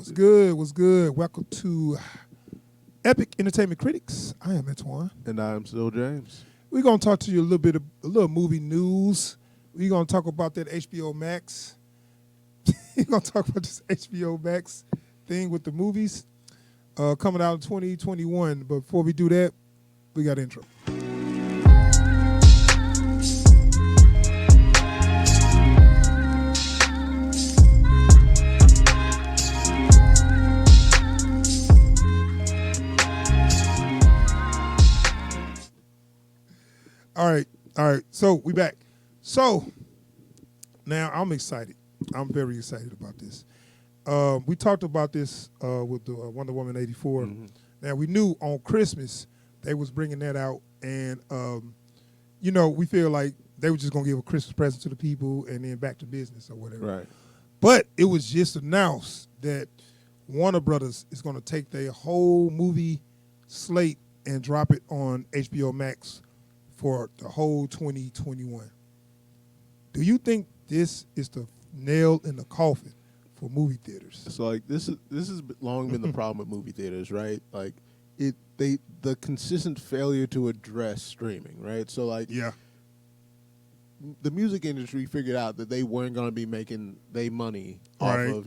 What's good? What's good? Welcome to Epic Entertainment Critics. I am Antoine. And I'm still James. We're gonna talk to you a little movie news. We're gonna talk about that HBO Max. We're gonna talk about this HBO Max thing with the movies coming out in 2021. But before we do that, we got intro. All right. So we back. So now I'm excited. I'm very excited about this. We talked about this with the Wonder Woman 84. Mm-hmm. Now we knew on Christmas they was bringing that out, and we feel like they were just gonna give a Christmas present to the people and then back to business or whatever. Right. But it was just announced that Warner Brothers is gonna take their whole movie slate and drop it on HBO Max for the whole 2021. Do you think this is the nail in the coffin for movie theaters? So like this has long been the problem with movie theaters, right? Like the consistent failure to address streaming, right? So like the music industry figured out that they weren't going to be making their money off of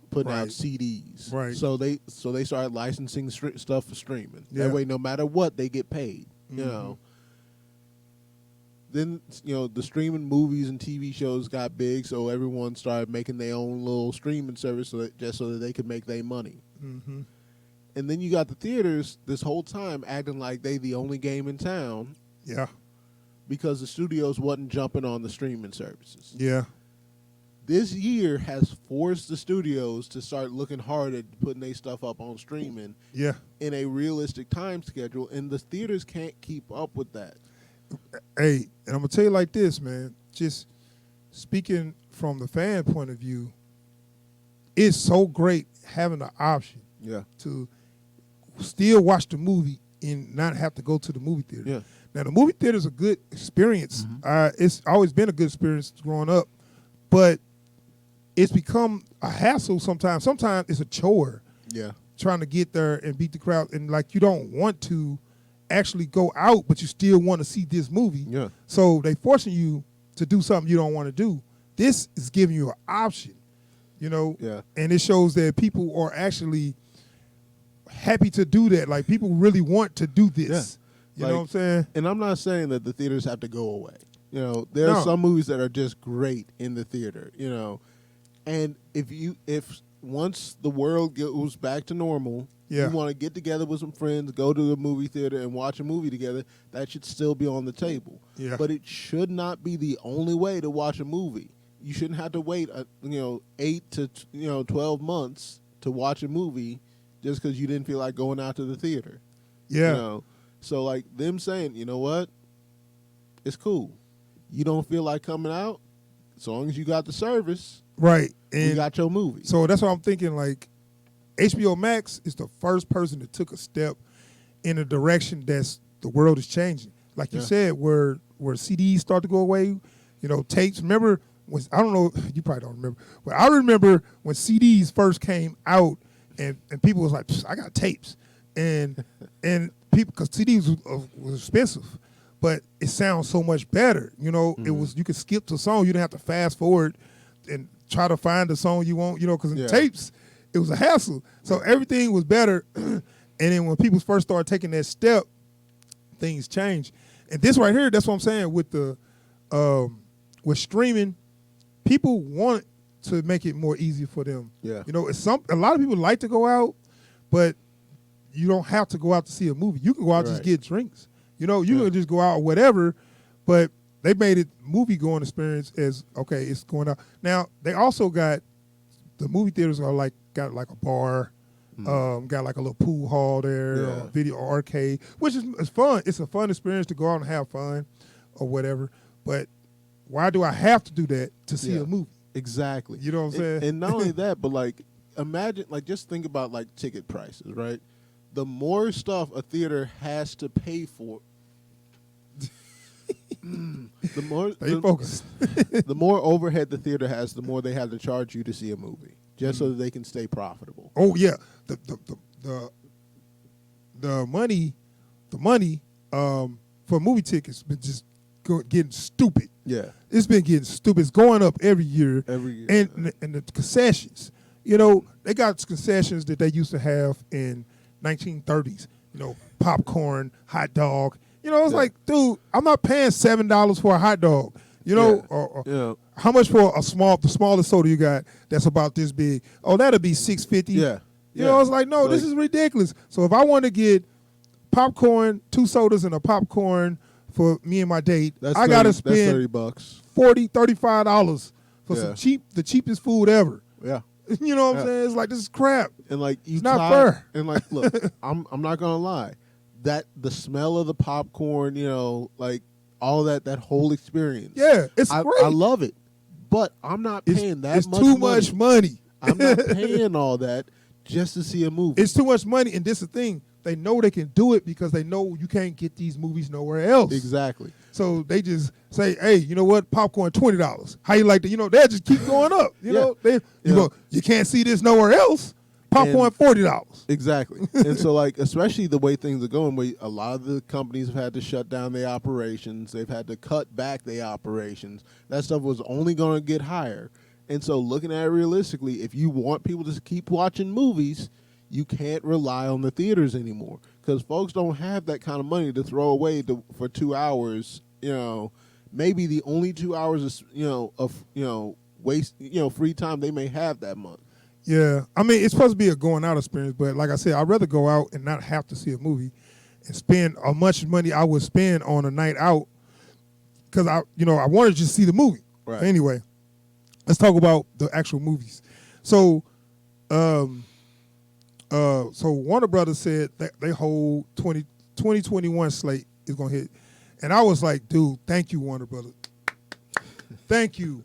putting out CDs, right? So they started licensing stuff for streaming. That way, no matter what, they get paid. You know. Then the streaming movies and TV shows got big, so everyone started making their own little streaming service just so that they could make their money. Mm-hmm. And then you got the theaters this whole time acting like they the only game in town. Yeah. Because the studios wasn't jumping on the streaming services. Yeah. This year has forced the studios to start looking hard at putting their stuff up on streaming. Yeah. In a realistic time schedule, and the theaters can't keep up with that. Hey, and I'm going to tell you like this, man. Just speaking from the fan point of view, it's so great having the option to still watch the movie and not have to go to the movie theater. Yeah. Now, the movie theater is a good experience. Mm-hmm. It's always been a good experience growing up, but it's become a hassle sometimes. Sometimes it's a chore trying to get there and beat the crowd, and like you don't want to actually go out, but you still want to see this movie. Yeah. So they forcing you to do something you don't want to do. This is giving you an option, and it shows that people are actually happy to do that. Like people really want to do this. You know what I'm saying? And I'm not saying that the theaters have to go away. There are some movies that are just great in the theater, And if once the world goes back to normal, you want to get together with some friends, go to the movie theater and watch a movie together, that should still be on the table. Yeah. But it should not be the only way to watch a movie. You shouldn't have to wait 8 to 12 months to watch a movie just because you didn't feel like going out to the theater. Yeah. So like them saying, you know what? It's cool. You don't feel like coming out, as long as you got the service. Right. And you got your movie. So that's what I'm thinking, like, HBO Max is the first person that took a step in a direction that's the world is changing. Like you said, where CDs start to go away, tapes. Remember, I don't know, you probably don't remember, but I remember when CDs first came out and people was like, I got tapes. And people, because CDs was expensive, but it sounds so much better. It was, you could skip the song. You didn't have to fast forward and try to find the song you want, because in tapes, it was a hassle. So everything was better. And then when people first started taking that step, things changed. And this right here, that's what I'm saying with the with streaming, people want to make it more easy for them. Yeah. It's a lot of people like to go out, but you don't have to go out to see a movie. You can go out and just get drinks. You can just go out or whatever, but they made it movie-going experience as, okay, it's going out. Now, they also got, the movie theaters are got like a bar, got like a little pool hall there, or video arcade, which is fun. It's a fun experience to go out and have fun or whatever. But why do I have to do that to see a movie? Exactly. You know what I'm saying? And not only that, but like imagine, like just think about like ticket prices, right? The more stuff a theater has to pay for, the more Stay focused. the more overhead the theater has, the more they have to charge you to see a movie. just so that they can stay profitable. Oh yeah, the money for movie tickets been just getting stupid. Yeah, it's been getting stupid. It's going up every year. And the concessions. You know, they got concessions that they used to have in 1930s. You know, popcorn, hot dog. You know, it's like, dude, I'm not paying $7 for a hot dog. You know, or how much for the smallest soda you got that's about this big? Oh, that'll be $6.50. Yeah. You know, it's like, no, this is ridiculous. So if I want to get popcorn, 2 sodas and a popcorn for me and my date, I got to spend $30, $40, $35 for the cheapest food ever. Yeah. You know what I'm saying? It's like, this is crap. And like, it's not fair. And like, look, I'm not gonna lie, that the smell of the popcorn, you know, like all that whole experience. Yeah, it's great. I love it, but I'm not paying that much. It's too much money. I'm not paying all that just to see a movie. It's too much money, and this is the thing. They know they can do it because they know you can't get these movies nowhere else. Exactly. So they just say, hey, you know what? Popcorn, $20. How you like that? You know, they'll just keep going up. You know, you can't see this nowhere else. Popcorn, $40. Exactly. And so, like, especially the way things are going, where a lot of the companies have had to shut down their operations. They've had to cut back their operations. That stuff was only going to get higher. And so looking at it realistically, if you want people to keep watching movies, you can't rely on the theaters anymore because folks don't have that kind of money to throw away for 2 hours. You know, maybe the only 2 hours of waste, free time they may have that month. Yeah, I mean, it's supposed to be a going out experience, but like I said, I'd rather go out and not have to see a movie and spend as much money I would spend on a night out because I want to just see the movie. Right. Anyway, let's talk about the actual movies. So, Warner Brothers said that they whole 2021 slate is gonna hit, and I was like, dude, thank you, Warner Brothers. Thank you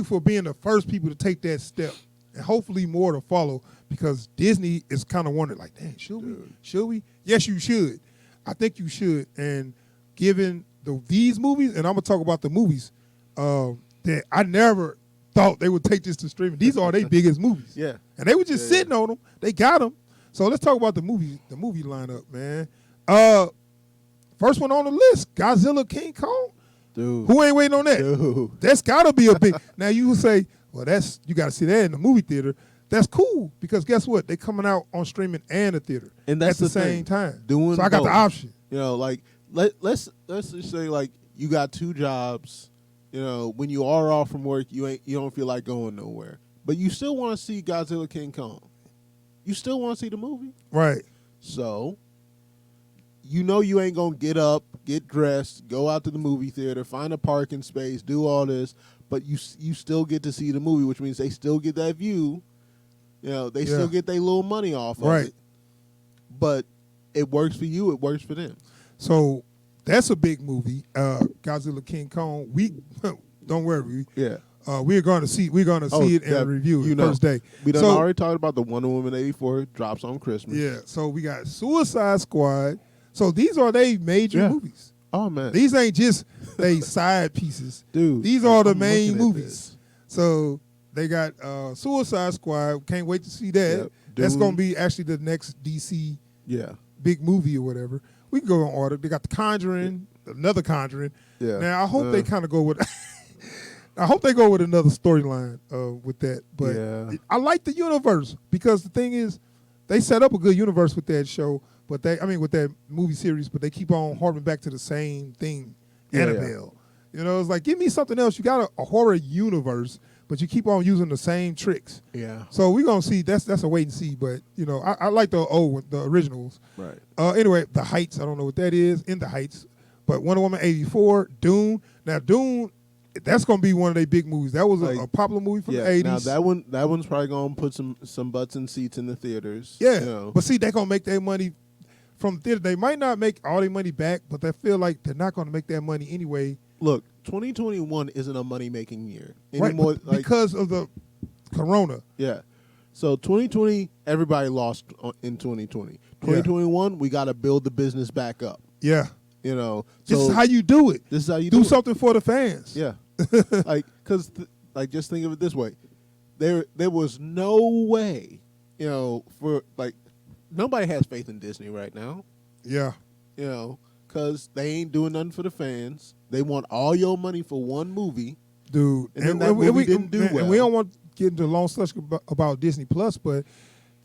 for being the first people to take that step. And hopefully more to follow because Disney is kind of wondering, like, dang, should we? Should we? Yes, you should. I think you should. And given these movies, and I'm going to talk about the movies, that I never thought they would take this to streaming. These are their biggest movies. Yeah. And they were just sitting on them. They got them. So let's talk about the movie lineup, man. First one on the list, Godzilla King Kong. Dude. Who ain't waiting on that? Dude. That's got to be a big. Now you would say, well, you got to see that in the movie theater. That's cool because guess what? They coming out on streaming and the theater, and that's at the same time. So I got the option. You know, like let's just say like you got 2 jobs. You know, when you are off from work, you don't feel like going nowhere, but you still want to see Godzilla King Kong. You still want to see the movie, right? So, you ain't gonna get up, get dressed, go out to the movie theater, find a parking space, do all this. But you still get to see the movie, which means they still get that view. You know, they still get their little money off of it. But it works for you. It works for them. So that's a big movie, Godzilla King Kong. We don't worry. We're going to see it and review it first day. We done already talked about the Wonder Woman 84 drops on Christmas. Yeah. So we got Suicide Squad. So these are their major movies. Oh man, these ain't just they side pieces, dude. These are the main movies. So they got Suicide Squad. Can't wait to see that. Yep. That's gonna be actually the next DC big movie or whatever. We can go in order. They got The Conjuring, another Conjuring. Yeah. Now I hope they kind of go with. I hope they go with another storyline with that. But I like the universe because the thing is, they set up a good universe with that show. But with that movie series, but they keep on harping back to the same thing, Annabelle. You know, it's like, give me something else. You got a horror universe, but you keep on using the same tricks. Yeah. So we're going to see. That's a wait and see. But, I like the originals. Right. Anyway, The Heights. I don't know what that is. In The Heights. But Wonder Woman 84, Dune. Now, Dune, that's going to be one of their big movies. That was a popular movie from the 80s. Now, that one's probably going to put some butts and seats in the theaters. Yeah. But see, they're going to make their money from the theater. They might not make all their money back, but they feel like they're not going to make that money anyway. Look, 2021 isn't a money-making year anymore, right? Because of the corona. Yeah. So 2020, everybody lost in 2020. 2021, we got to build the business back up. Yeah. You know, this is how you do it. This is how you do something for the fans. Yeah. Just think of it this way: there was no way, for like nobody has faith in Disney right now. Yeah. Because they ain't doing nothing for the fans. They want all your money for one movie. Dude. And then that movie didn't do well. And we don't want to get into a long discussion about Disney Plus, but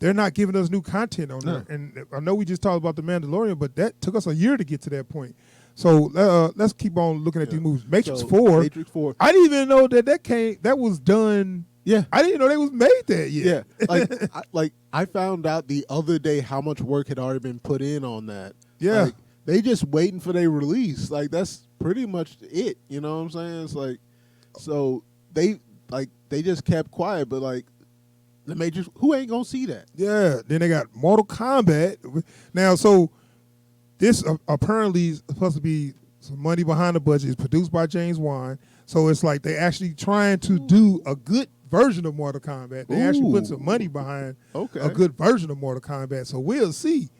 they're not giving us new content on there. And I know we just talked about The Mandalorian, but that took us a year to get to that point. So let's keep on looking at these movies. Matrix 4. Matrix 4. I didn't even know that was done. Yeah. I didn't know they was made that yet. Yeah. I found out the other day how much work had already been put in on that. Yeah. They just waiting for their release. That's pretty much it. You know what I'm saying? It's like, so they just kept quiet, but the Matrix, who ain't gonna see that? Yeah. Then they got Mortal Kombat. Now, so this apparently is supposed to be some money behind the budget. It's produced by James Wan. So it's like they actually trying to do a good version of Mortal Kombat. They actually put some money behind a good version of Mortal Kombat. So we'll see.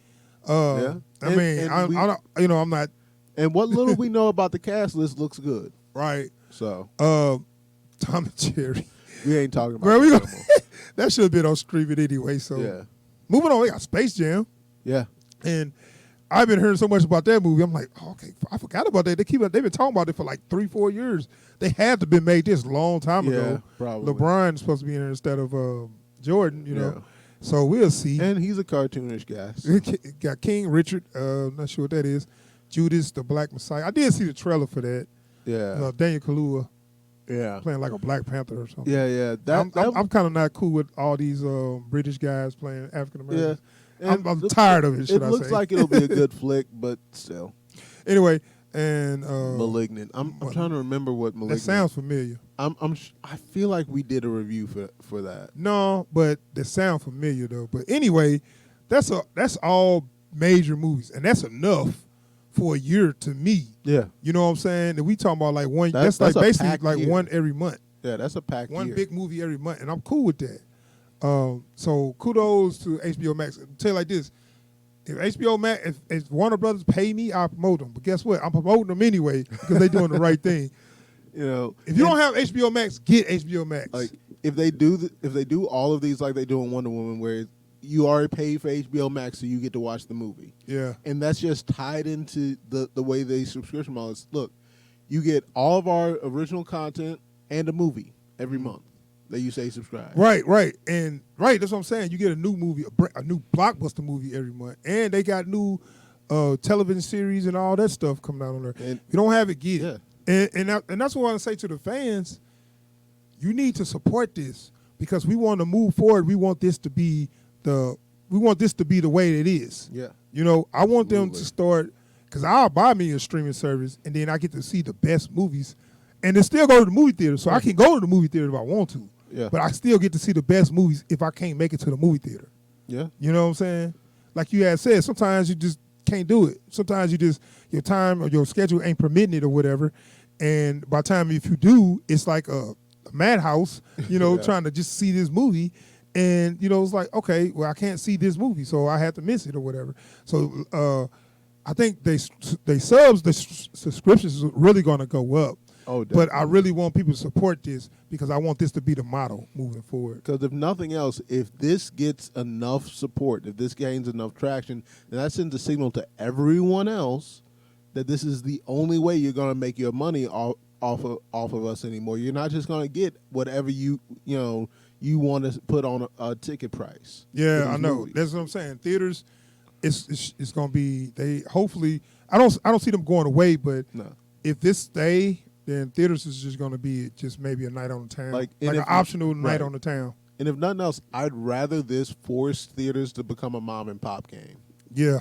I'm not. And what little we know about the cast list looks good. Right. So. Tom and Jerry. We ain't talking about that no more. That should have been on streaming anyway. So. Yeah. Moving on, we got Space Jam. Yeah. And I've been hearing so much about that movie. I'm like, okay, I forgot about that. They've been talking about it for 3-4 years. They had to have been made this a long time ago. Probably. LeBron's supposed to be in there instead of Jordan, know. So we'll see. And he's a cartoonish guy. Got King Richard, not sure what that is. Judas, the Black Messiah. I did see the trailer for that. Yeah. Daniel Kaluuya. Yeah. Playing like a Black Panther or something. Yeah. I'm kind of not cool with all these British guys playing African Americans. Yeah. I'm tired of it, should I say. It looks like it'll be a good flick, but still. Anyway, and Malignant. I'm trying to remember what Malignant. That sounds familiar. I feel like we did a review for that. No, but that sound familiar though. But anyway, that's all major movies, and that's enough for a year to me. Yeah. You know what I'm saying? And we talking about one. That's basically year. One every month. Yeah, that's a packed One year. big movie every month, and I'm cool with that. So kudos to HBO Max. I'll tell you like this: if HBO Max, if Warner Brothers pay me, I'll promote them. But guess what? I'm promoting them anyway because they're doing the right thing. If you don't have HBO Max, get HBO Max. If they do all of these like they do in Wonder Woman, where you already paid for HBO Max, so you get to watch the movie. Yeah, and that's just tied into the way they subscription models. Look, you get all of our original content and a movie every month that you say subscribe. Right. That's what I'm saying. You get a new movie, a new blockbuster movie every month, and they got new television series and all that stuff coming out on there. And if you don't have it, get it. And that's what I want to say to the fans. You need to support this because we want to move forward. We want this to be the way it is. Yeah. I want them to start because I'll buy me a streaming service and then I get to see the best movies, and then still go to the movie theater. So I can go to the movie theater if I want to. Yeah. But I still get to see the best movies if I can't make it to the movie theater. Yeah. You know what I'm saying? Like you had said, sometimes you just can't do it. Sometimes your time or your schedule ain't permitting it or whatever. And by the time if you do, it's like a madhouse, trying to just see this movie. And, it's like, okay, well, I can't see this movie, so I have to miss it or whatever. So I think the subscriptions is really going to go up. Oh, definitely. But I really want people to support this because I want this to be the model moving forward. Because if nothing else, if this gets enough support, if this gains enough traction, then that sends a signal to everyone else that this is the only way you're going to make your money off of us anymore. You're not just going to get whatever you want to put on a ticket price. Yeah, I know. Movies. That's what I'm saying. Theaters, it's going to be. They hopefully. I don't see them going away, but if this stay. Then theaters is just going to be just maybe a night on the town, like an optional night on the town. And if nothing else, I'd rather this force theaters to become a mom and pop game. Yeah.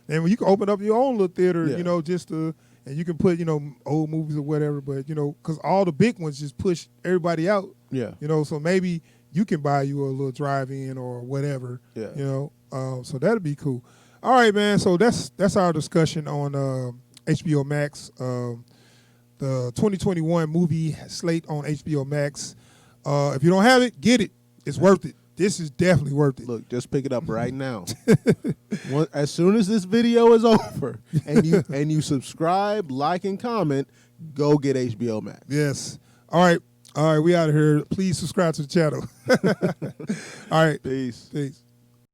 And when you can open up your own little theater, and you can put old movies or whatever. But because all the big ones just push everybody out. Yeah. So maybe you can buy you a little drive-in or whatever. Yeah. So that'd be cool. All right, man. So that's our discussion on HBO Max. The 2021 movie slate on HBO Max. If you don't have it, get it. It's worth it. This is definitely worth it. Look, just pick it up right now. As soon as this video is over and you subscribe, like, and comment, go get HBO Max. Yes. All right. All right, we out of here. Please subscribe to the channel. All right. Peace. Peace.